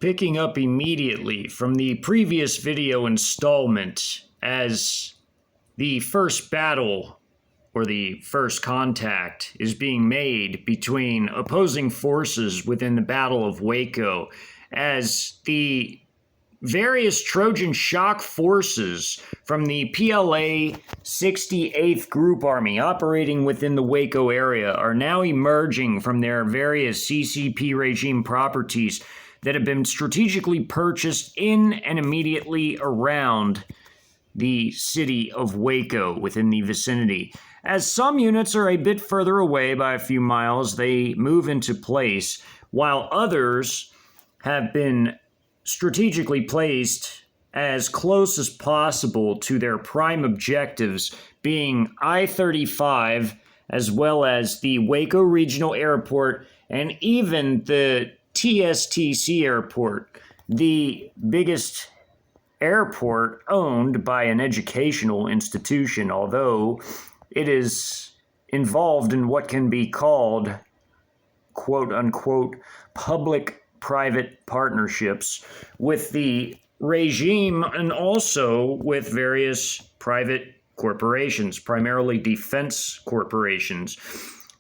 Picking up immediately from the previous video installment, as the first battle or the first contact is being made between opposing forces within the Battle of Waco, as the various Trojan shock forces from the PLA 68th Group Army operating within the Waco area are now emerging from their various CCP regime properties that have been strategically purchased in and immediately around the city of Waco within the vicinity. As some units are a bit further away by a few miles, they move into place, while others have been strategically placed as close as possible to their prime objectives, being I-35, as well as the Waco Regional Airport, and even the TSTC Airport, the biggest airport owned by an educational institution, although it is involved in what can be called, quote-unquote, public-private partnerships with the regime and also with various private corporations, primarily defense corporations.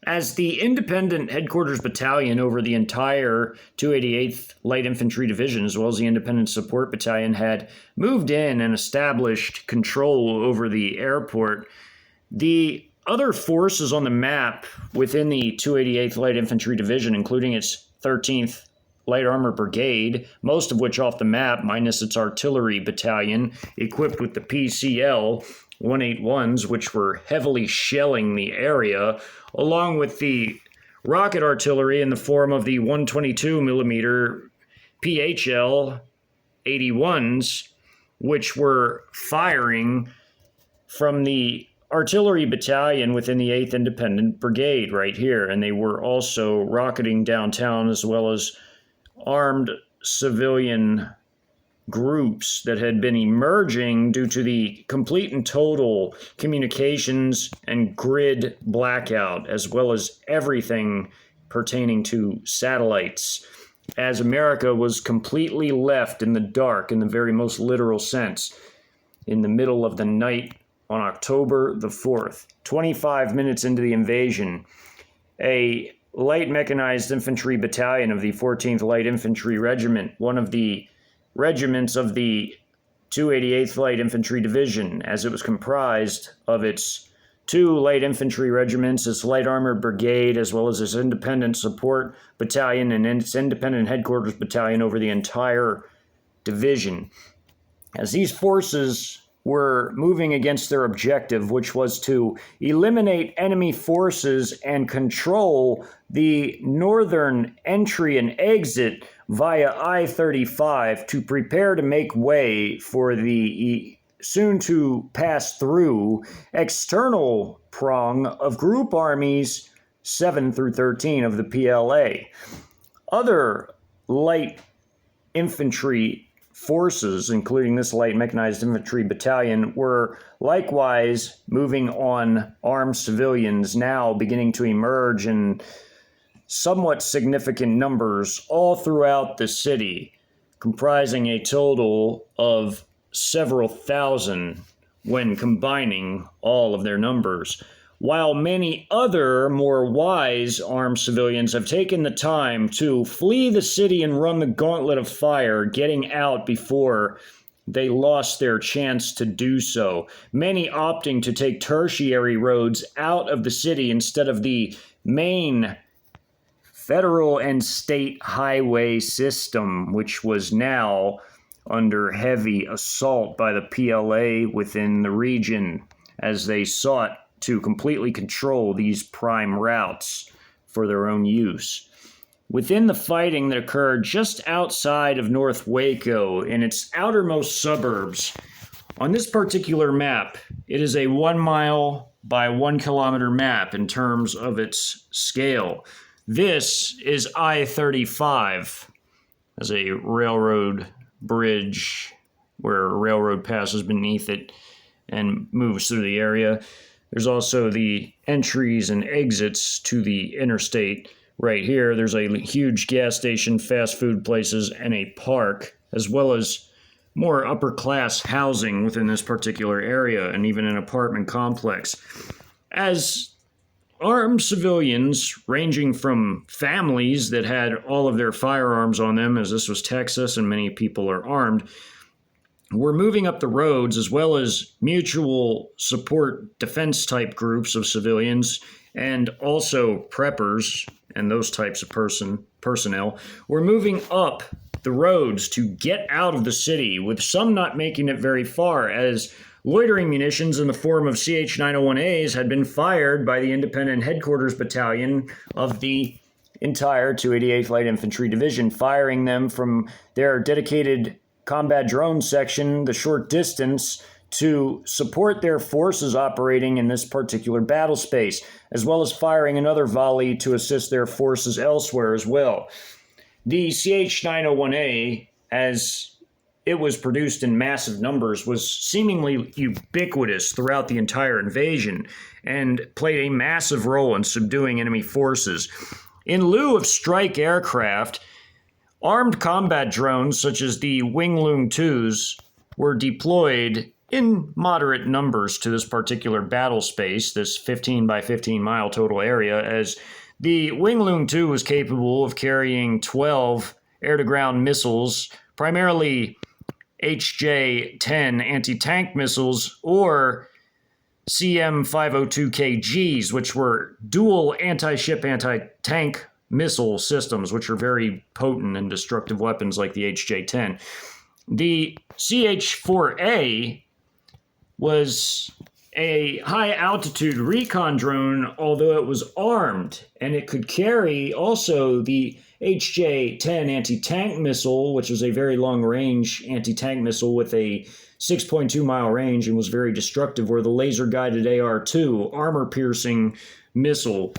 As the independent headquarters battalion over the entire 288th Light Infantry Division, as well as the independent support battalion, had moved in and established control over the airport, the other forces on the map within the 288th Light Infantry Division, including its 13th Light Armor Brigade, most of which off the map, minus its artillery battalion, equipped with the PCL 181s, which were heavily shelling the area, along with the rocket artillery in the form of the 122 millimeter PHL 81s, which were firing from the artillery battalion within the 8th Independent Brigade right here. And they were also rocketing downtown, as well as armed civilian groups that had been emerging due to the complete and total communications and grid blackout, as well as everything pertaining to satellites, as America was completely left in the dark in the very most literal sense in the middle of the night on October the 4th. 25 minutes into the invasion, a light mechanized infantry battalion of the 14th Light Infantry Regiment, one of the regiments of the 288th Light Infantry Division, as it was comprised of its 2 light infantry regiments, its light armor brigade, as well as its independent support battalion and its independent headquarters battalion over the entire division. As these forces were moving against their objective, which was to eliminate enemy forces and control the northern entry and exit via I-35 to prepare to make way for the soon-to-pass-through external prong of Group Armies 7 through 13 of the PLA. Other light infantry forces, including this light mechanized infantry battalion, were likewise moving on armed civilians, now beginning to emerge in somewhat significant numbers all throughout the city, comprising a total of several thousand when combining all of their numbers, while many other more wise armed civilians have taken the time to flee the city and run the gauntlet of fire, getting out before they lost their chance to do so, many opting to take tertiary roads out of the city instead of the main federal and state highway system, which was now under heavy assault by the PLA within the region, as they sought to completely control these prime routes for their own use. Within the fighting that occurred just outside of North Waco in its outermost suburbs, on this particular map, it is a 1 mile by 1 kilometer map in terms of its scale. This is I-35 as a railroad bridge where a railroad passes beneath it and moves through the area. There's also the entries and exits to the interstate right here. There's a huge gas station, fast food places, and a park, as well as more upper class housing within this particular area, and even an apartment complex. As armed civilians, ranging from families that had all of their firearms on them, as this was Texas and many people are armed, were moving up the roads, as well as mutual support defense type groups of civilians, and also preppers and those types of personnel were moving up the roads to get out of the city, with some not making it very far, as loitering munitions in the form of CH-901As had been fired by the Independent Headquarters Battalion of the entire 288th Light Infantry Division, firing them from their dedicated combat drone section the short distance to support their forces operating in this particular battle space, as well as firing another volley to assist their forces elsewhere as well. The CH-901A, as it was produced in massive numbers, was seemingly ubiquitous throughout the entire invasion and played a massive role in subduing enemy forces. In lieu of strike aircraft, armed combat drones such as the Wing-Loong 2s were deployed in moderate numbers to this particular battle space, this 15 by 15 mile total area, as the Wing-Loong 2 was capable of carrying 12 air-to-ground missiles, primarily HJ-10 anti-tank missiles, or CM-502KGs, which were dual anti-ship, anti-tank missile systems, which are very potent and destructive weapons like the HJ-10. The CH-4A was a high-altitude recon drone, although it was armed, and it could carry also the HJ-10 anti-tank missile, which was a very long-range anti-tank missile with a 6.2 mile range and was very destructive, or the laser-guided AR-2 armor-piercing missile.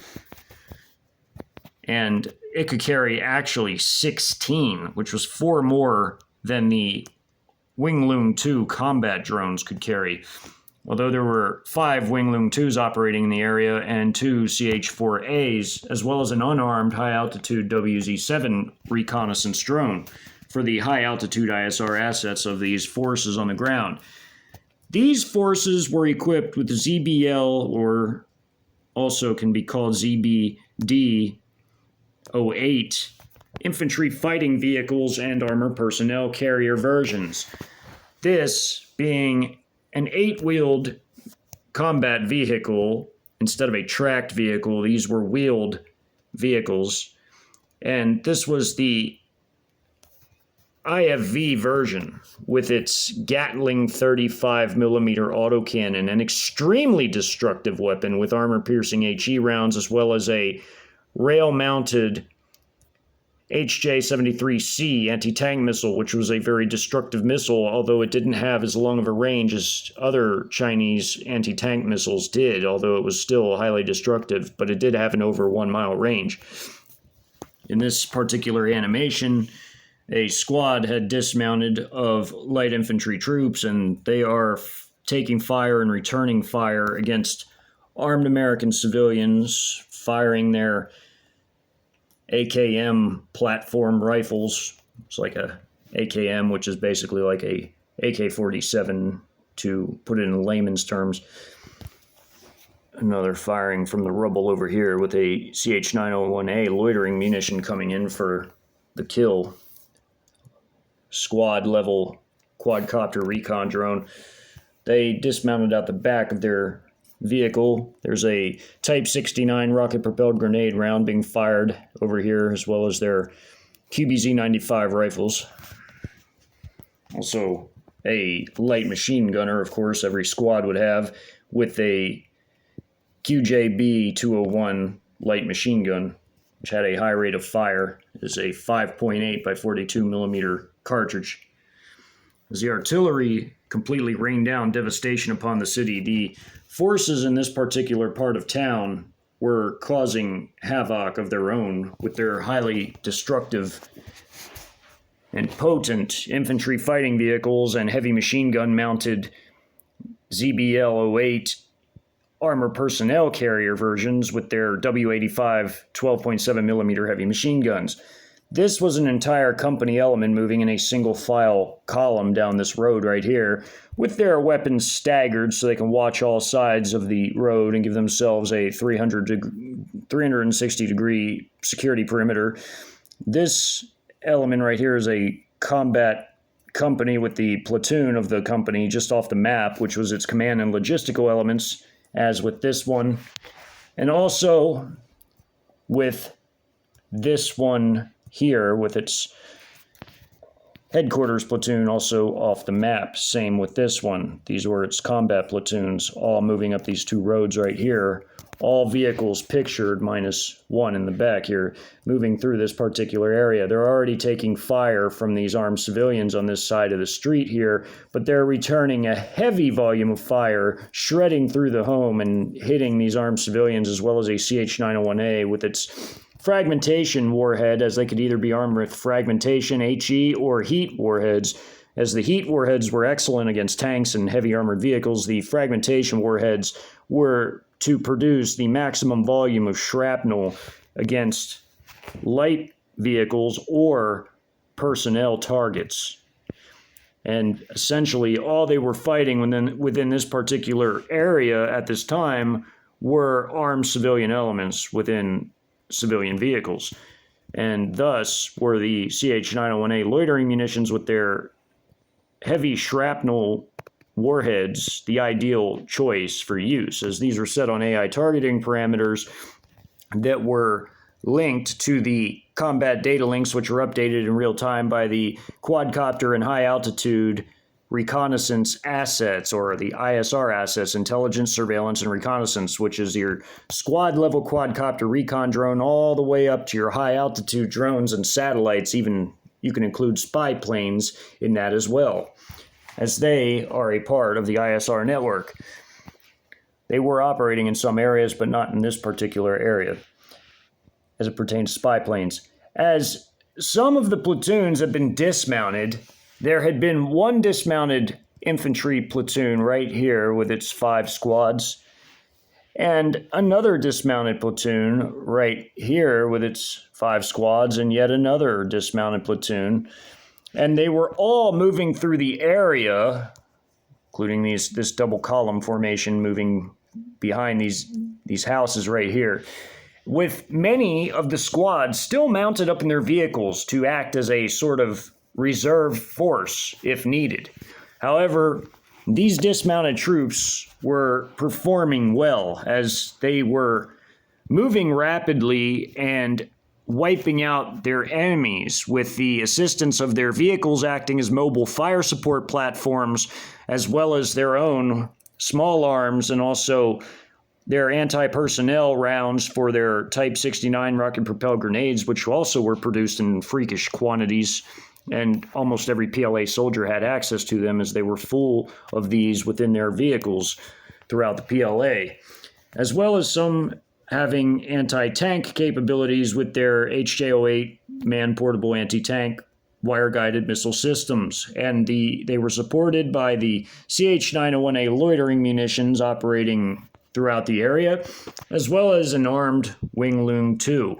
And it could carry actually 16, which was 4 more than the Wing-Loong 2 combat drones could carry. Although there were 5 Wing-Loong 2s operating in the area and 2 CH-4As, as well as an unarmed high-altitude WZ-7 reconnaissance drone for the high-altitude ISR assets of these forces on the ground. These forces were equipped with the ZBL, or also can be called ZBD-08, infantry fighting vehicles and armor personnel carrier versions. This being an 8-wheeled combat vehicle instead of a tracked vehicle. These were wheeled vehicles, and this was the IFV version with its Gatling 35mm autocannon, an extremely destructive weapon with armor-piercing HE rounds, as well as a rail-mounted HJ-73C anti-tank missile, which was a very destructive missile, although it didn't have as long of a range as other Chinese anti-tank missiles did, although it was still highly destructive, but it did have an over 1 mile range. In this particular animation, a squad had dismounted of light infantry troops, and they are taking fire and returning fire against armed American civilians, firing their AKM platform rifles. It's like a AKM, which is basically like a AK-47, to put it in layman's terms. Another firing from the rubble over here with a CH-901A loitering munition coming in for the kill. Squad level quadcopter recon drone. They dismounted out the back of their vehicle. There's a Type 69 rocket-propelled grenade round being fired over here, as well as their QBZ-95 rifles. Also, a light machine gunner, of course, every squad would have, with a QJB-201 light machine gun, which had a high rate of fire. It is a 5.8 by 42 millimeter cartridge. As the artillery completely rained down devastation upon the city, the forces in this particular part of town were causing havoc of their own with their highly destructive and potent infantry fighting vehicles and heavy machine gun mounted ZBL-08 armor personnel carrier versions with their W-85 12.7 millimeter heavy machine guns. This was an entire company element moving in a single file column down this road right here, with their weapons staggered so they can watch all sides of the road and give themselves a 360 degree security perimeter. This element right here is a combat company with the platoon of the company just off the map, which was its command and logistical elements, as with this one, and also with this one here with its headquarters platoon also off the map. Same with this one. These were its combat platoons, all moving up these two roads right here. All vehicles pictured minus one in the back here, moving through this particular area. They're already taking fire from these armed civilians on this side of the street here, but they're returning a heavy volume of fire, shredding through the home and hitting these armed civilians, as well as a CH-901A with its fragmentation warhead, as they could either be armed with fragmentation, HE, or heat warheads. As the heat warheads were excellent against tanks and heavy armored vehicles, the fragmentation warheads were to produce the maximum volume of shrapnel against light vehicles or personnel targets. And essentially, all they were fighting within this particular area at this time were armed civilian elements within civilian vehicles. And thus were the CH-901A loitering munitions with their heavy shrapnel warheads the ideal choice for use, as these were set on AI targeting parameters that were linked to the combat data links, which were updated in real time by the quadcopter and high altitude reconnaissance assets, or the ISR assets, intelligence, surveillance, and reconnaissance, which is your squad level quadcopter recon drone all the way up to your high altitude drones and satellites. Even you can include spy planes in that as well, as they are a part of the ISR network. They were operating in some areas, but not in this particular area as it pertains to spy planes. As some of the platoons have been dismounted, there had been one dismounted infantry platoon right here with its 5 squads, and another dismounted platoon right here with its 5 squads, and yet another dismounted platoon. And they were all moving through the area, including this double column formation moving behind these houses right here, with many of the squads still mounted up in their vehicles to act as a sort of reserve force if needed. However, these dismounted troops were performing well, as they were moving rapidly and wiping out their enemies with the assistance of their vehicles acting as mobile fire support platforms, as well as their own small arms and also their anti-personnel rounds for their Type 69 rocket-propelled grenades, which also were produced in freakish quantities, and almost every PLA soldier had access to them, as they were full of these within their vehicles throughout the PLA, as well as some having anti-tank capabilities with their HJ-08 man-portable anti-tank wire-guided missile systems. And they were supported by the CH-901A loitering munitions operating throughout the area, as well as an armed Wing Loong 2,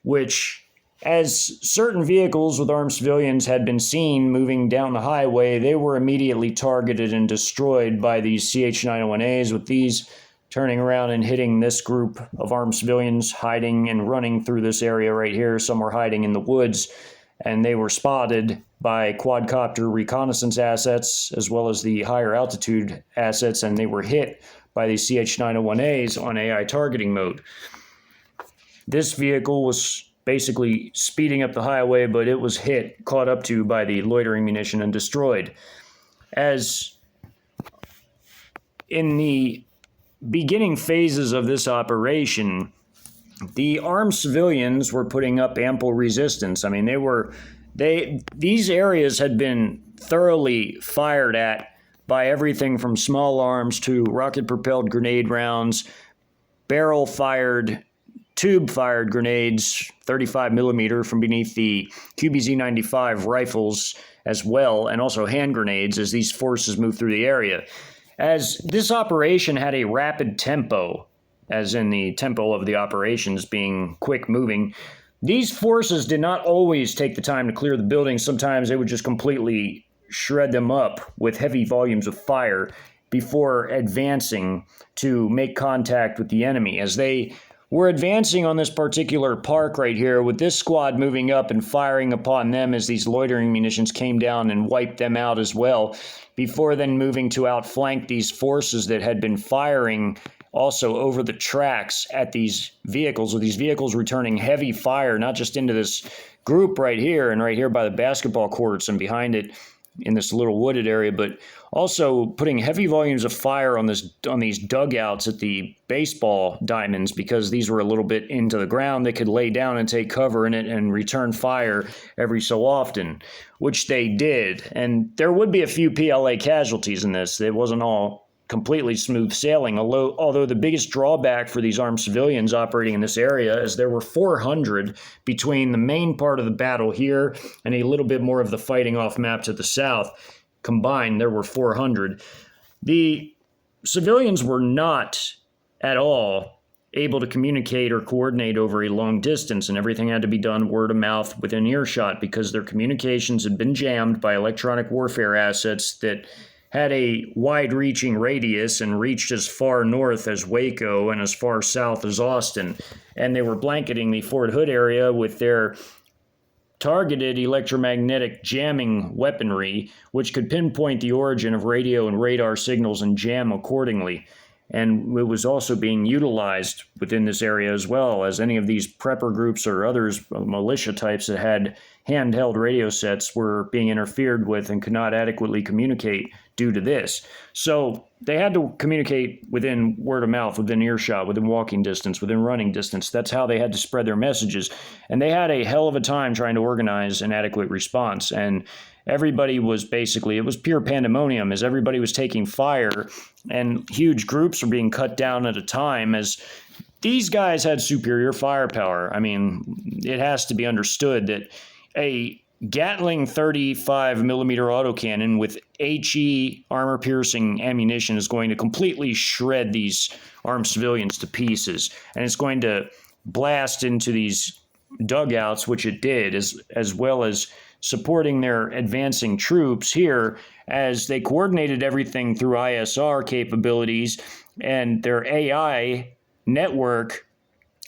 which, as certain vehicles with armed civilians had been seen moving down the highway, they were immediately targeted and destroyed by these CH-901As, with these turning around and hitting this group of armed civilians hiding and running through this area right here. Some were hiding in the woods, and they were spotted by quadcopter reconnaissance assets as well as the higher altitude assets, and they were hit by the CH-901As on AI targeting mode. This vehicle was basically speeding up the highway, but it was hit, caught up to by the loitering munition, and destroyed. As in the beginning phases of this operation, the armed civilians were putting up ample resistance. I mean, these areas had been thoroughly fired at by everything from small arms to rocket-propelled grenade rounds, barrel-fired, tube-fired grenades, 35 millimeter from beneath the QBZ-95 rifles as well, and also hand grenades as these forces moved through the area. As this operation had a rapid tempo, as in the tempo of the operations being quick moving, these forces did not always take the time to clear the buildings. Sometimes they would just completely shred them up with heavy volumes of fire before advancing to make contact with the enemy. As they were advancing on this particular park right here, with this squad moving up and firing upon them as these loitering munitions came down and wiped them out as well, before then moving to outflank these forces that had been firing also over the tracks at these vehicles, with these vehicles returning heavy fire, not just into this group right here and right here by the basketball courts and behind it in this little wooded area, but also putting heavy volumes of fire on these dugouts at the baseball diamonds, because these were a little bit into the ground. They could lay down and take cover in it and return fire every so often, which they did. And there would be a few PLA casualties in this. It wasn't all completely smooth sailing, although the biggest drawback for these armed civilians operating in this area is there were 400 between the main part of the battle here and a little bit more of the fighting off map to the south. Combined, there were 400. The civilians were not at all able to communicate or coordinate over a long distance, and everything had to be done word of mouth within earshot because their communications had been jammed by electronic warfare assets that had a wide-reaching radius and reached as far north as Waco and as far south as Austin. And they were blanketing the Fort Hood area with their targeted electromagnetic jamming weaponry, which could pinpoint the origin of radio and radar signals and jam accordingly. And it was also being utilized within this area as well, as any of these prepper groups or others, militia types that had handheld radio sets, were being interfered with and could not adequately communicate due to this. So they had to communicate within word of mouth, within earshot, within walking distance, within running distance. That's how they had to spread their messages. And they had a hell of a time trying to organize an adequate response. And everybody was basically, it was pure pandemonium as everybody was taking fire and huge groups were being cut down at a time, as these guys had superior firepower. I mean, it has to be understood that a Gatling 35 millimeter autocannon with HE armor-piercing ammunition is going to completely shred these armed civilians to pieces, and it's going to blast into these dugouts, which it did, as well as supporting their advancing troops here as they coordinated everything through ISR capabilities, and their AI network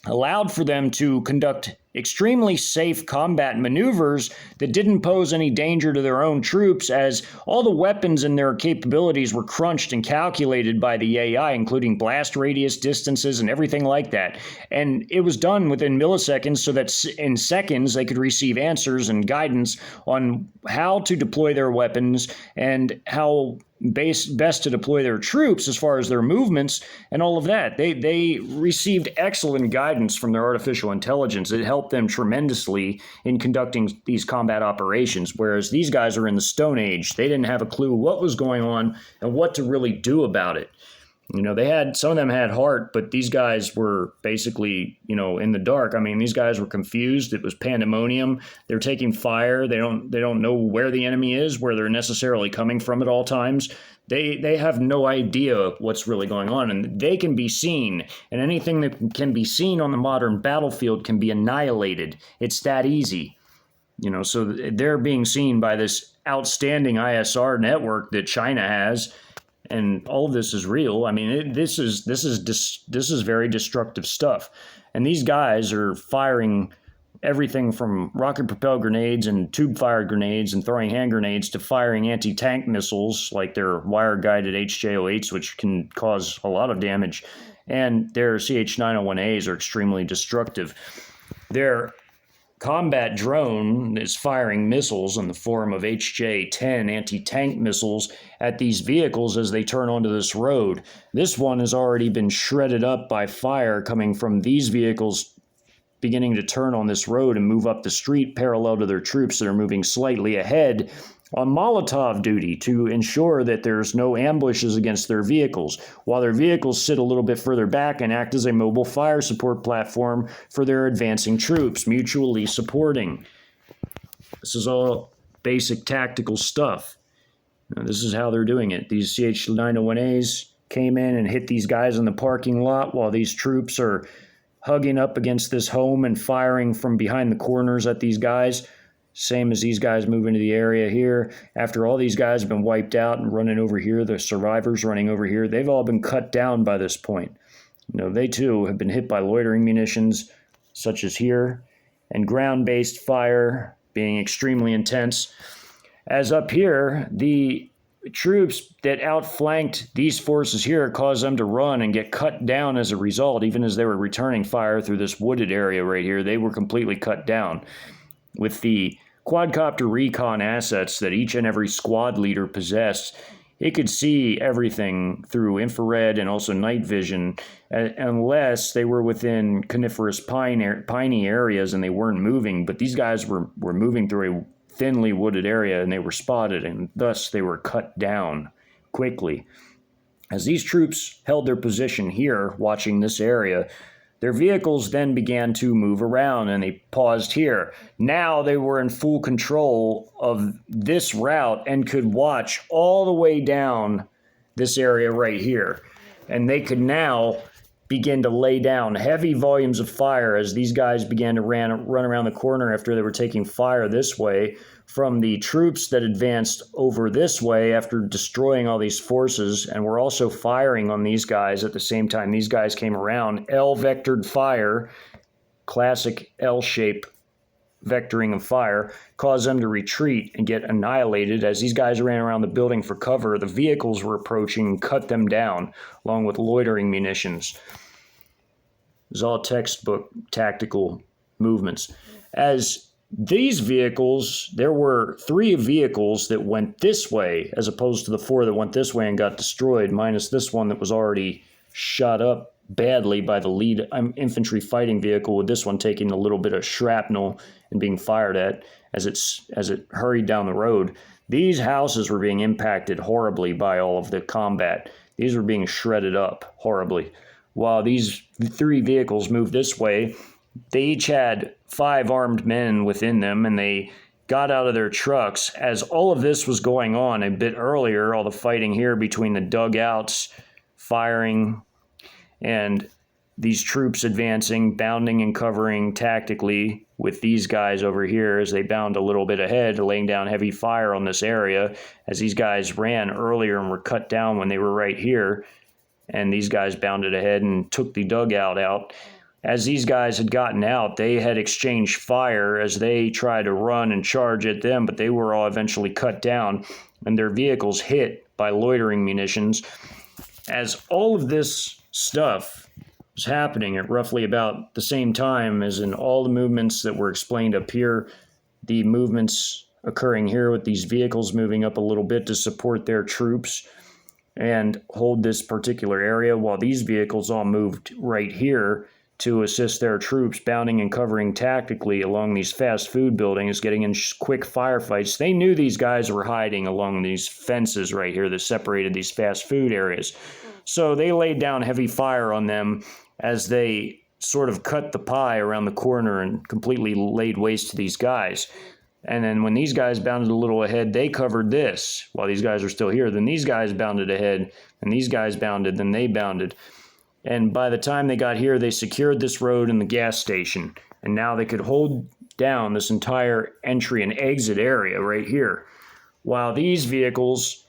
allowed for them to conduct extremely safe combat maneuvers that didn't pose any danger to their own troops, as all the weapons and their capabilities were crunched and calculated by the AI, including blast radius, distances, and everything like that. And it was done within milliseconds so that in seconds they could receive answers and guidance on how to deploy their weapons and how best to deploy their troops as far as their movements and all of that. They received excellent guidance from their artificial intelligence. It helped them tremendously in conducting these combat operations, whereas these guys are in the Stone Age. They didn't have a clue what was going on and what to really do about it. You know, some of them had heart, but these guys were basically, in the dark. I mean, these guys were confused. It was pandemonium. They're taking fire. They don't know where the enemy is, where they're necessarily coming from at all times. They have no idea what's really going on, and they can be seen, and anything that can be seen on the modern battlefield can be annihilated. It's that easy. So they're being seen by this outstanding ISR network that China has. And all of this is real. I mean, this is very destructive stuff. And these guys are firing everything from rocket-propelled grenades and tube-fired grenades and throwing hand grenades to firing anti-tank missiles like their wire-guided HJ-08s, which can cause a lot of damage. And their CH-901As are extremely destructive. Their combat drone is firing missiles in the form of HJ-10 anti-tank missiles at these vehicles as they turn onto this road. This one has already been shredded up by fire coming from these vehicles beginning to turn on this road and move up the street parallel to their troops that are moving slightly ahead on Molotov duty to ensure that there's no ambushes against their vehicles, while their vehicles sit a little bit further back and act as a mobile fire support platform for their advancing troops, mutually supporting. This is all basic tactical stuff. Now, this is how they're doing it. These CH-901As came in and hit these guys in the parking lot while these troops are hugging up against this home and firing from behind the corners at these guys. Same as these guys move into the area here. After all these guys have been wiped out and running over here, the survivors running over here, they've all been cut down by this point. They too have been hit by loitering munitions, such as here, and ground-based fire being extremely intense. As up here, the troops that outflanked these forces here caused them to run and get cut down as a result. Even as they were returning fire through this wooded area right here, they were completely cut down. With the quadcopter recon assets that each and every squad leader possessed, it could see everything through infrared and also night vision, unless they were within coniferous piney areas and they weren't moving. But these guys were moving through a thinly wooded area and they were spotted, and thus they were cut down quickly. As these troops held their position here, watching this area, their vehicles then began to move around and they paused here. Now they were in full control of this route and could watch all the way down this area right here. And they could now begin to lay down heavy volumes of fire as these guys began to run around the corner after they were taking fire this way from the troops that advanced over this way after destroying all these forces, and were also firing on these guys at the same time these guys came around. L-vectored fire, classic L-shape vectoring of fire, caused them to retreat and get annihilated. As these guys ran around the building for cover, the vehicles were approaching and cut them down, along with loitering munitions. It was all textbook tactical movements. As these vehicles, there were 3 vehicles that went this way, as opposed to the 4 that went this way and got destroyed, minus this one that was already shot up badly by the lead infantry fighting vehicle, with this one taking a little bit of shrapnel and being fired at as it hurried down the road. These houses were being impacted horribly by all of the combat. These were being shredded up horribly. While these 3 vehicles moved this way, they each had 5 armed men within them, and they got out of their trucks. As all of this was going on a bit earlier, all the fighting here between the dugouts, firing, and these troops advancing, bounding and covering tactically with these guys over here as they bound a little bit ahead, laying down heavy fire on this area as these guys ran earlier and were cut down when they were right here. And these guys bounded ahead and took the dugout out. As these guys had gotten out, they had exchanged fire as they tried to run and charge at them, but they were all eventually cut down and their vehicles hit by loitering munitions. As all of this stuff was happening at roughly about the same time as in all the movements that were explained up here, the movements occurring here with these vehicles moving up a little bit to support their troops and hold this particular area, while these vehicles all moved right here to assist their troops, bounding and covering tactically along these fast food buildings, getting in quick firefights. They knew these guys were hiding along these fences right here that separated these fast food areas. So they laid down heavy fire on them as they sort of cut the pie around the corner and completely laid waste to these guys. And then when these guys bounded a little ahead, they covered this while these guys are still here. Then these guys bounded ahead, and these guys bounded, then they bounded. And by the time they got here, they secured this road and the gas station. And now they could hold down this entire entry and exit area right here, while these vehicles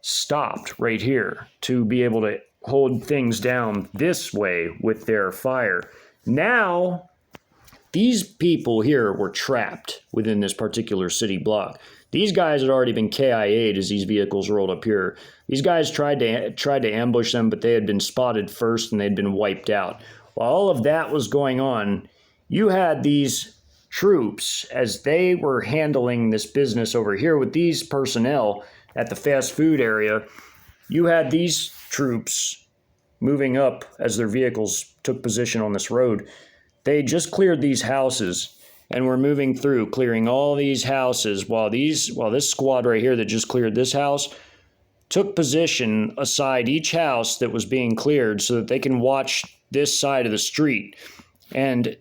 stopped right here to be able to hold things down this way with their fire. Now, these people here were trapped within this particular city block. These guys had already been KIA'd as these vehicles rolled up here. These guys tried to ambush them, but they had been spotted first and they'd been wiped out. While all of that was going on, you had these troops, as they were handling this business over here with these personnel at the fast food area, you had these troops moving up as their vehicles took position on this road. They just cleared these houses and were moving through, clearing all these houses, while this squad right here that just cleared this house took position aside each house that was being cleared so that they can watch this side of the street. And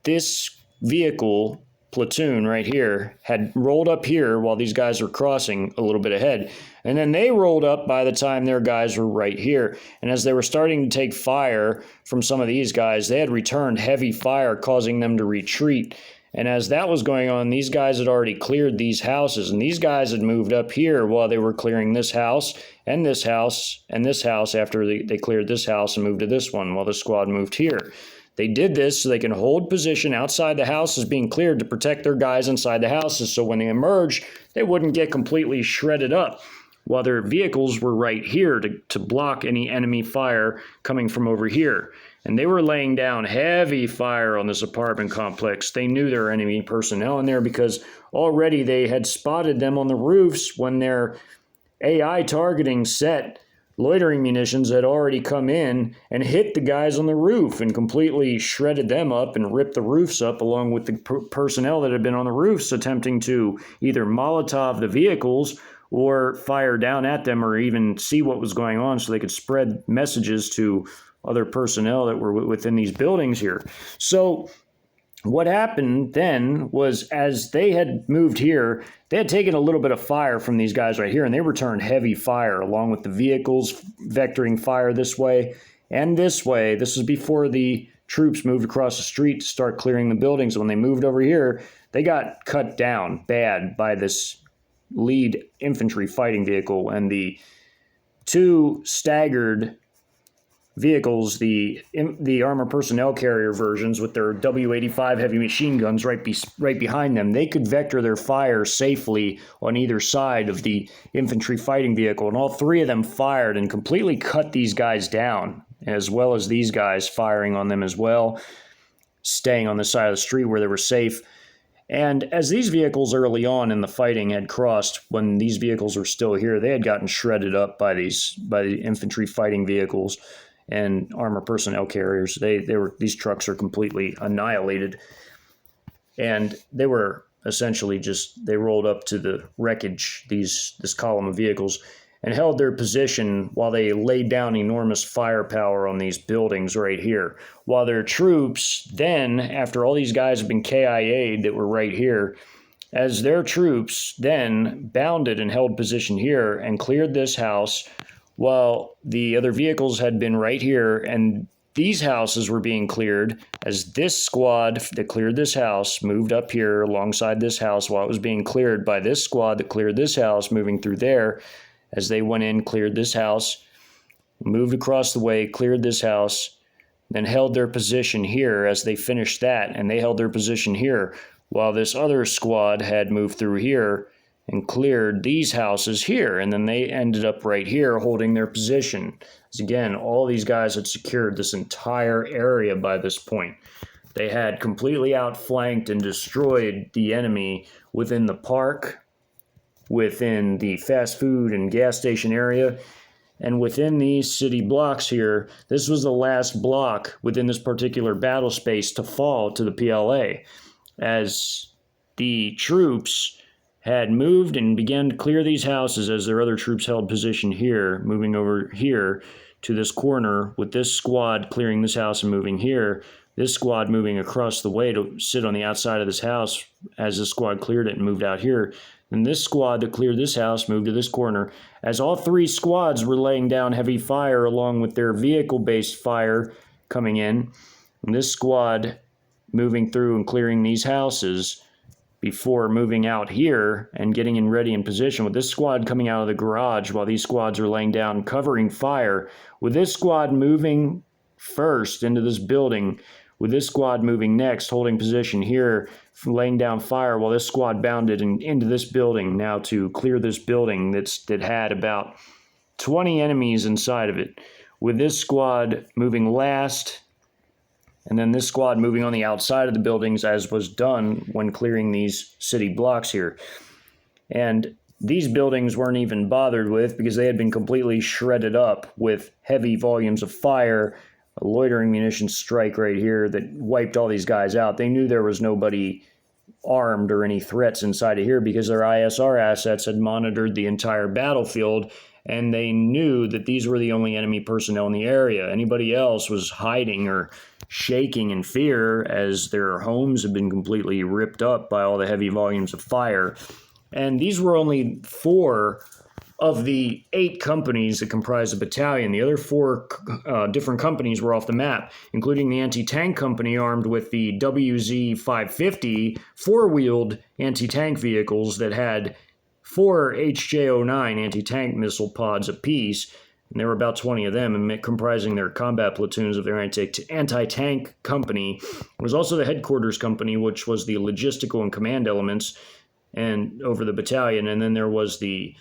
this vehicle platoon right here had rolled up here while these guys were crossing a little bit ahead. And then they rolled up by the time their guys were right here. And as they were starting to take fire from some of these guys, they had returned heavy fire, causing them to retreat. And as that was going on, these guys had already cleared these houses. And these guys had moved up here while they were clearing this house and this house and this house after they cleared this house and moved to this one while the squad moved here. They did this so they can hold position outside the houses being cleared to protect their guys inside the houses, so when they emerged, they wouldn't get completely shredded up, while their vehicles were right here to block any enemy fire coming from over here. And they were laying down heavy fire on this apartment complex. They knew there were enemy personnel in there because already they had spotted them on the roofs when their AI targeting set. Loitering munitions had already come in and hit the guys on the roof and completely shredded them up and ripped the roofs up, along with the personnel that had been on the roofs attempting to either Molotov the vehicles or fire down at them or even see what was going on so they could spread messages to other personnel that were within these buildings here. So what happened then was, as they had moved here, they had taken a little bit of fire from these guys right here, and they returned heavy fire along with the vehicles vectoring fire this way and this way. This was before the troops moved across the street to start clearing the buildings. When they moved over here, they got cut down bad by this lead infantry fighting vehicle, and the two staggered vehicles, the armor personnel carrier versions with their W-85 heavy machine guns right behind them, they could vector their fire safely on either side of the infantry fighting vehicle. And all three of them fired and completely cut these guys down, as well as these guys firing on them as well, staying on the side of the street where they were safe. And as these vehicles early on in the fighting had crossed, when these vehicles were still here, they had gotten shredded up by the infantry fighting vehicles and armor personnel carriers. These trucks are completely annihilated, and they were essentially they rolled up to the wreckage, this column of vehicles, and held their position while they laid down enormous firepower on these buildings right here. While their troops then, after all these guys have been KIA'd that were right here, as their troops then bounded and held position here and cleared this house, while the other vehicles had been right here, and these houses were being cleared as this squad that cleared this house moved up here alongside this house while it was being cleared by this squad that cleared this house, moving through there. As they went in, cleared this house, moved across the way, cleared this house, then held their position here as they finished that, and they held their position here, while this other squad had moved through here and cleared these houses here, and then they ended up right here holding their position. As again, all these guys had secured this entire area by this point. They had completely outflanked and destroyed the enemy within the park, within the fast food and gas station area, and within these city blocks here. This was the last block within this particular battle space to fall to the PLA, as the troops had moved and began to clear these houses as their other troops held position here, moving over here to this corner with this squad clearing this house and moving here, this squad moving across the way to sit on the outside of this house as this squad cleared it and moved out here. And this squad that cleared this house moved to this corner, as all three squads were laying down heavy fire along with their vehicle-based fire coming in. And this squad moving through and clearing these houses before moving out here and getting in ready in position, with this squad coming out of the garage while these squads are laying down covering fire, with this squad moving first into this building, with this squad moving next, holding position here, laying down fire while this squad bounded into this building now to clear this building that had about 20 enemies inside of it, with this squad moving last, and then this squad moving on the outside of the buildings, as was done when clearing these city blocks here. And these buildings weren't even bothered with because they had been completely shredded up with heavy volumes of fire, a loitering munitions strike right here that wiped all these guys out. They knew there was nobody armed or any threats inside of here because their ISR assets had monitored the entire battlefield, and they knew that these were the only enemy personnel in the area. Anybody else was hiding or shaking in fear as their homes had been completely ripped up by all the heavy volumes of fire. And these were only 4 of the 8 companies that comprised the battalion. The other 4 different companies were off the map, including the anti-tank company armed with the WZ-550 4-wheeled anti-tank vehicles that had 4 HJ-09 anti-tank missile pods apiece, and there were about 20 of them, and comprising their combat platoons of their anti-tank company. It was also the headquarters company, which was the logistical and command elements and over the battalion, and then there was the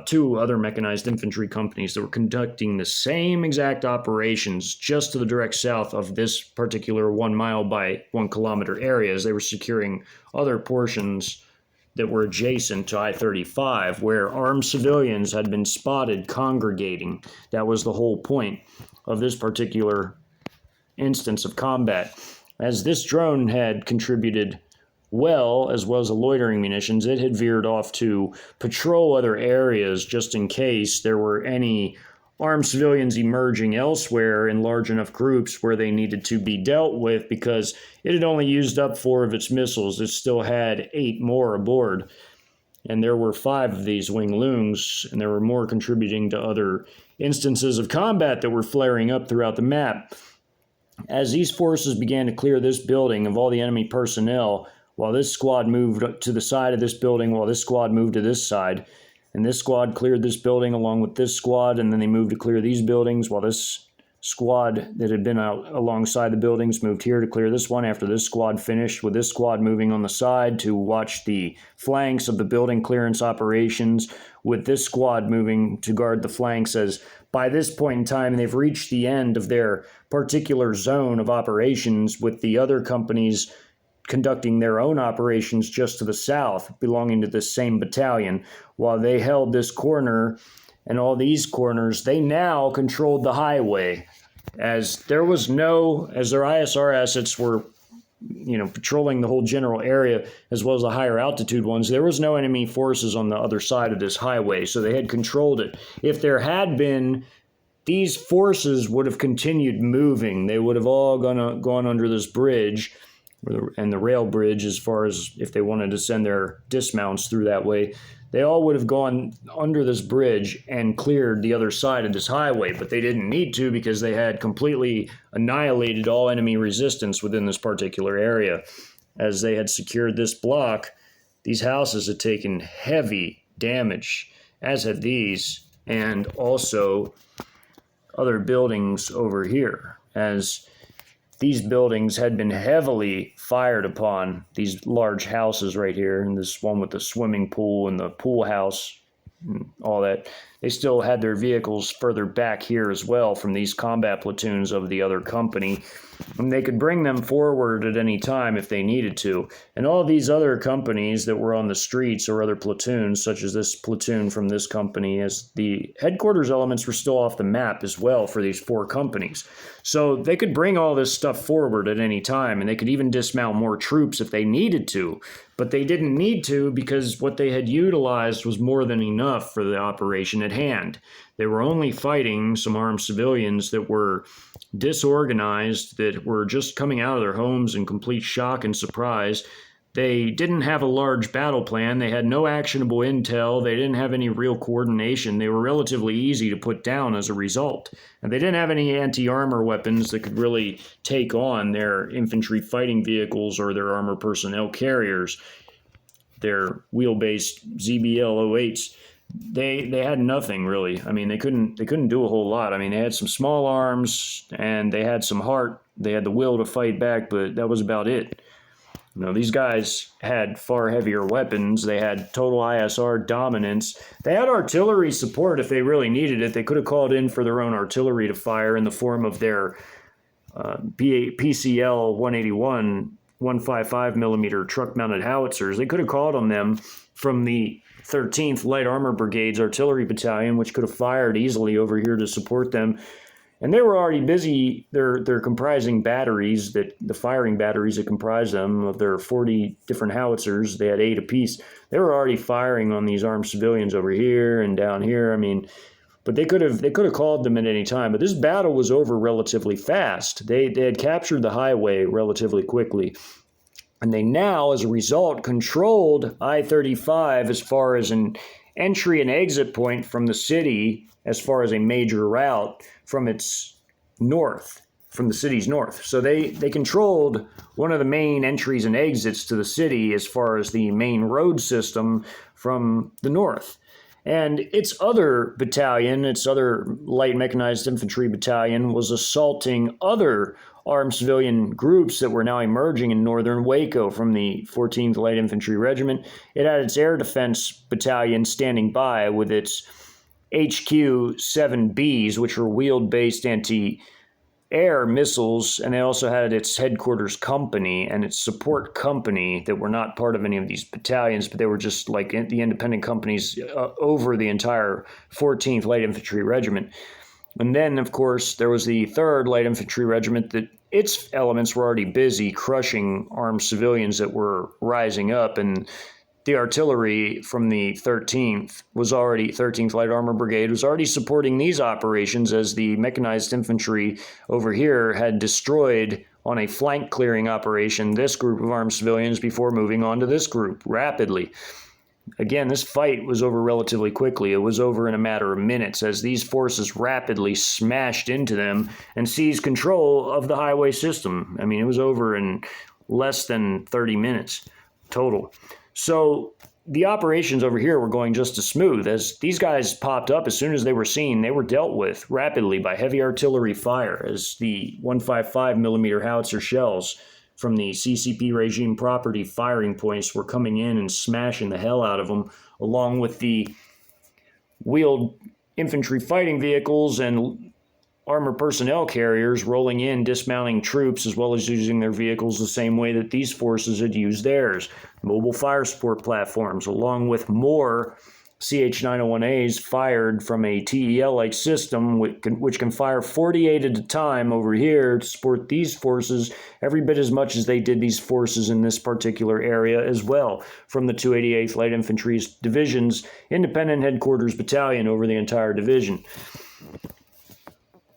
2 other mechanized infantry companies that were conducting the same exact operations just to the direct south of this particular 1 mile by 1 kilometer area, as they were securing other portions that were adjacent to I-35, where armed civilians had been spotted congregating. That was the whole point of this particular instance of combat. As this drone had contributed well as the loitering munitions, it had veered off to patrol other areas just in case there were any armed civilians emerging elsewhere in large enough groups where they needed to be dealt with, because it had only used up 4 of its missiles. It still had 8 more aboard, and there were 5 of these wing loons, and there were more contributing to other instances of combat that were flaring up throughout the map. As these forces began to clear this building of all the enemy personnel, while this squad moved to the side of this building, while this squad moved to this side, and this squad cleared this building along with this squad, and then they moved to clear these buildings, while this squad that had been out alongside the buildings moved here to clear this one after this squad finished, with this squad moving on the side to watch the flanks of the building clearance operations, with this squad moving to guard the flanks, as by this point in time they've reached the end of their particular zone of operations, with the other companies conducting their own operations just to the south, belonging to this same battalion. While they held this corner and all these corners, they now controlled the highway, as their ISR assets were, patrolling the whole general area as well as the higher altitude ones. There was no enemy forces on the other side of this highway, so they had controlled it. If there had been, these forces would have continued moving. They would have all gone under this bridge, and the rail bridge, as far as if they wanted to send their dismounts through that way. They all would have gone under this bridge and cleared the other side of this highway, but they didn't need to because they had completely annihilated all enemy resistance within this particular area. As they had secured this block, these houses had taken heavy damage, as had these, and also other buildings over here, as these buildings had been heavily fired upon, these large houses right here, and this one with the swimming pool and the pool house and all that. They still had their vehicles further back here as well from these combat platoons of the other company, and they could bring them forward at any time if they needed to. And all these other companies that were on the streets, or other platoons, such as this platoon from this company, as the headquarters elements were still off the map as well for these 4 companies. So they could bring all this stuff forward at any time, and they could even dismount more troops if they needed to. But they didn't need to, because what they had utilized was more than enough for the operation at hand. They were only fighting some armed civilians that were disorganized, that were just coming out of their homes in complete shock and surprise. They didn't have a large battle plan. They had no actionable intel. They didn't have any real coordination. They were relatively easy to put down as a result. And they didn't have any anti-armor weapons that could really take on their infantry fighting vehicles or their armor personnel carriers, their wheel-based ZBL-08s. They had nothing really. I mean, they couldn't do a whole lot. I mean, they had some small arms and they had some heart. They had the will to fight back, but that was about it. These guys had far heavier weapons. They had total ISR dominance. They had artillery support if they really needed it. They could have called in for their own artillery to fire in the form of their PCL 181 155 millimeter truck-mounted howitzers. They could have called on them from the 13th Light Armor Brigade's artillery battalion, which could have fired easily over here to support them. And they were already busy. They're comprising batteries, that the firing batteries that comprise them of their 40 different howitzers. They had 8 apiece. They were already firing on these armed civilians over here and down here. I mean, but they could have called them at any time. But this battle was over relatively fast. They had captured the highway relatively quickly. And they now, as a result, controlled I-35 as far as an entry and exit point from the city, as far as a major route from its north, from the city's north. So they controlled one of the main entries and exits to the city as far as the main road system from the north. And its other battalion, its other light mechanized infantry battalion, was assaulting other armed civilian groups that were now emerging in northern Waco from the 14th Light Infantry Regiment. It had its air defense battalion standing by with its HQ-7Bs, which were wheeled-based anti-air missiles, and they also had its headquarters company and its support company that were not part of any of these battalions, but they were just like the independent companies over the entire 14th Light Infantry Regiment. And then, of course, there was the 3rd Light Infantry Regiment that its elements were already busy crushing armed civilians that were rising up, and the artillery from the 13th Light Armor Brigade was already supporting these operations, as the mechanized infantry over here had destroyed on a flank clearing operation this group of armed civilians before moving on to this group rapidly. Again, this fight was over relatively quickly. It was over in a matter of minutes as these forces rapidly smashed into them and seized control of the highway system. I mean, it was over in less than 30 minutes total. So the operations over here were going just as smooth. As these guys popped up, as soon as they were seen, they were dealt with rapidly by heavy artillery fire as the 155 millimeter howitzer shells from the CCP regime property firing points were coming in and smashing the hell out of them, along with the wheeled infantry fighting vehicles and armored personnel carriers rolling in, dismounting troops, as well as using their vehicles the same way that these forces had used theirs. Mobile fire support platforms, along with more CH-901As fired from a TEL-like system, which can fire 48 at a time over here to support these forces every bit as much as they did these forces in this particular area as well, from the 288th Light Infantry's Division's Independent Headquarters Battalion over the entire division.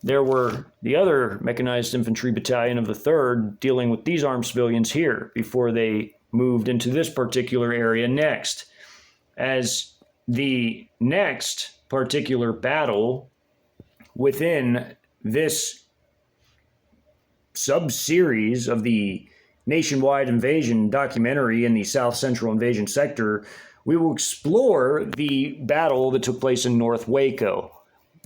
There were the other mechanized infantry battalion of the 3rd dealing with these armed civilians here before they moved into this particular area next. As the next particular battle within this sub-series of the nationwide invasion documentary in the South Central Invasion Sector, we will explore the battle that took place in North Waco,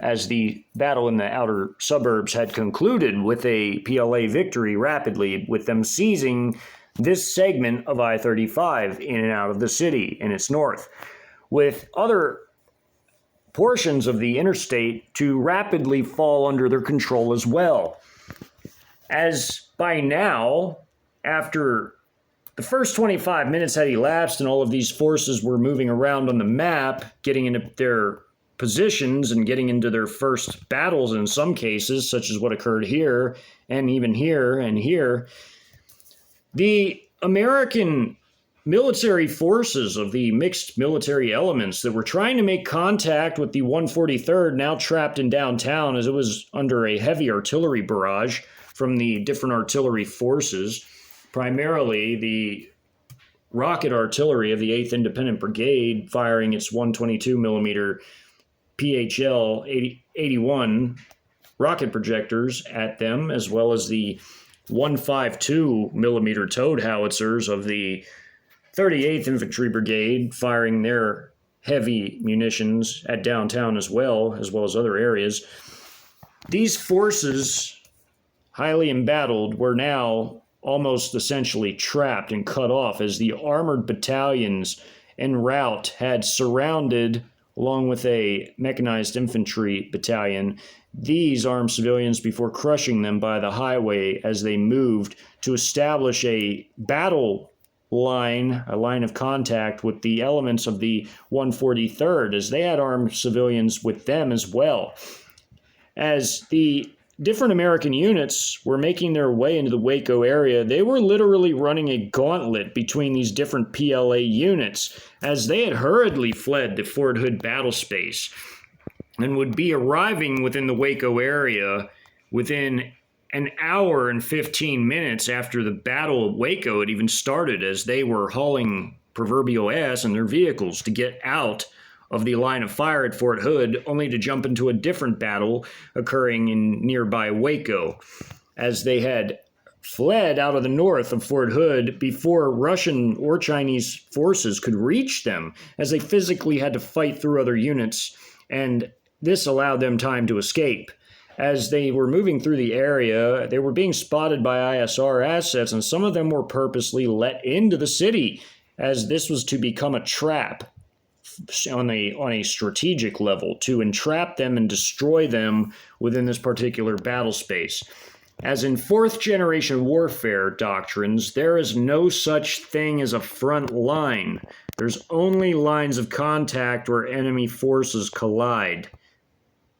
as the battle in the outer suburbs had concluded with a PLA victory rapidly, with them seizing this segment of I-35 in and out of the city in its north, with other portions of the interstate to rapidly fall under their control as well. As by now, after the first 25 minutes had elapsed and all of these forces were moving around on the map, getting into their positions and getting into their first battles in some cases, such as what occurred here and even here and here, the American military forces of the mixed military elements that were trying to make contact with the 143rd, now trapped in downtown as it was under a heavy artillery barrage from the different artillery forces, primarily the rocket artillery of the 8th Independent Brigade firing its 122 millimeter PHL 81 rocket projectors at them, as well as the 152 millimeter towed howitzers of the 38th Infantry Brigade firing their heavy munitions at downtown as well as other areas. These forces, highly embattled, were now almost essentially trapped and cut off as the armored battalions en route had surrounded, along with a mechanized infantry battalion, these armed civilians before crushing them by the highway as they moved to establish a battle line, a line of contact with the elements of the 143rd, as they had armed civilians with them as well. As the different American units were making their way into the Waco area, they were literally running a gauntlet between these different PLA units as they had hurriedly fled the Fort Hood battle space and would be arriving within the Waco area within an hour and 15 minutes after the Battle of Waco had even started, as they were hauling proverbial ass in their vehicles to get out of the line of fire at Fort Hood, only to jump into a different battle occurring in nearby Waco, as they had fled out of the north of Fort Hood before Russian or Chinese forces could reach them, as they physically had to fight through other units, and this allowed them time to escape. As they were moving through the area, they were being spotted by ISR assets, and some of them were purposely let into the city, as this was to become a trap on a strategic level, to entrap them and destroy them within this particular battle space. As in fourth generation warfare doctrines, there is no such thing as a front line. There's only lines of contact where enemy forces collide.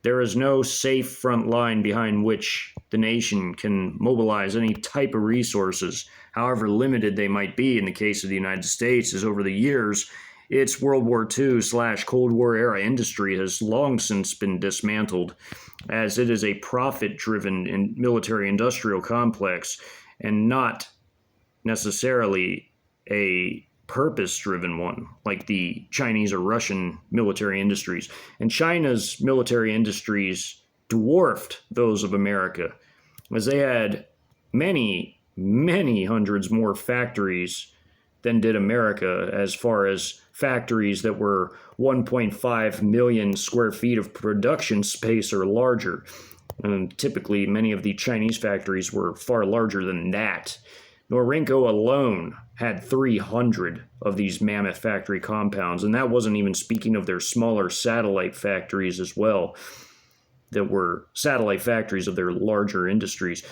There is no safe front line behind which the nation can mobilize any type of resources, however limited they might be. In the case of the United States, as over the years, its World War II/Cold War era industry has long since been dismantled, as it is a profit-driven military-industrial complex and not necessarily a purpose-driven one, like the Chinese or Russian military industries. And China's military industries dwarfed those of America, as they had many, many hundreds more factories than did America, as far as factories that were 1.5 million square feet of production space or larger. And typically, many of the Chinese factories were far larger than that. Norinco alone had 300 of these mammoth factory compounds, and that wasn't even speaking of their smaller satellite factories as well, that were satellite factories of their larger industries.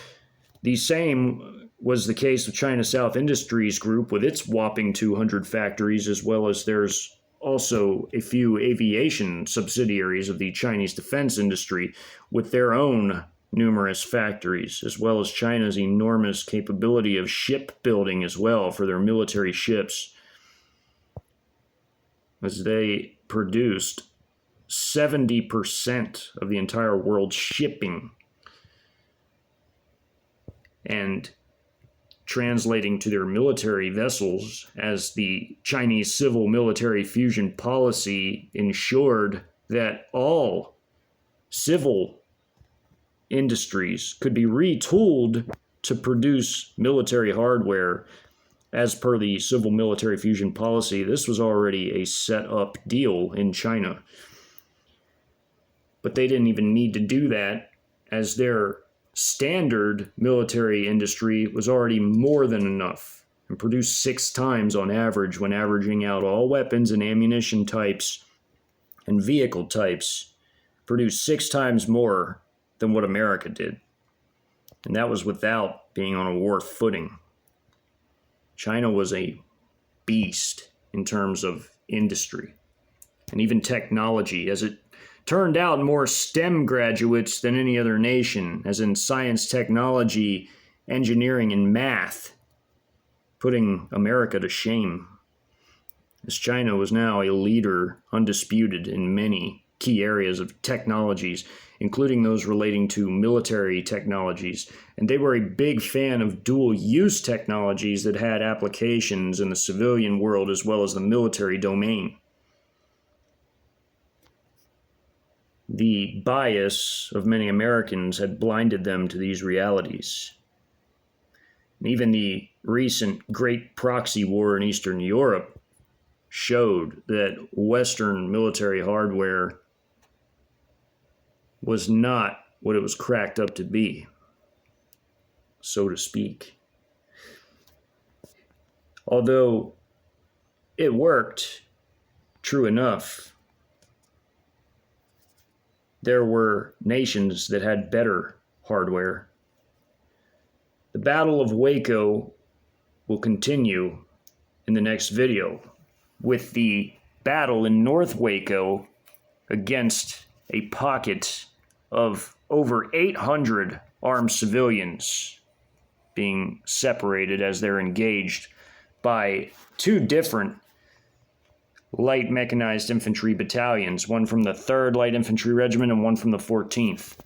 The same was the case of China South Industries Group with its whopping 200 factories, as well as there's also a few aviation subsidiaries of the Chinese defense industry with their own numerous factories, as well as China's enormous capability of shipbuilding as well for their military ships, as they produced 70% of the entire world's shipping. And translating to their military vessels, as the Chinese civil military fusion policy ensured that all civil industries could be retooled to produce military hardware as per the civil military fusion policy. This was already a set up deal in China. But they didn't even need to do that, as their standard military industry was already more than enough and produced 6 times on average, when averaging out all weapons and ammunition types and vehicle types, produced 6 times more than what America did. And that was without being on a war footing. China was a beast in terms of industry and even technology, as it turned out more STEM graduates than any other nation, as in science, technology, engineering, and math, putting America to shame, as China was now a leader, undisputed, in many key areas of technologies, including those relating to military technologies. And they were a big fan of dual-use technologies that had applications in the civilian world as well as the military domain. The bias of many Americans had blinded them to these realities. And even the recent Great Proxy War in Eastern Europe showed that Western military hardware was not what it was cracked up to be, so to speak. Although it worked, true enough, there were nations that had better hardware. The Battle of Waco will continue in the next video with the battle in North Waco against a pocket of over 800 armed civilians being separated as they're engaged by two different light mechanized infantry battalions, one from the 3rd Light Infantry Regiment and one from the 14th.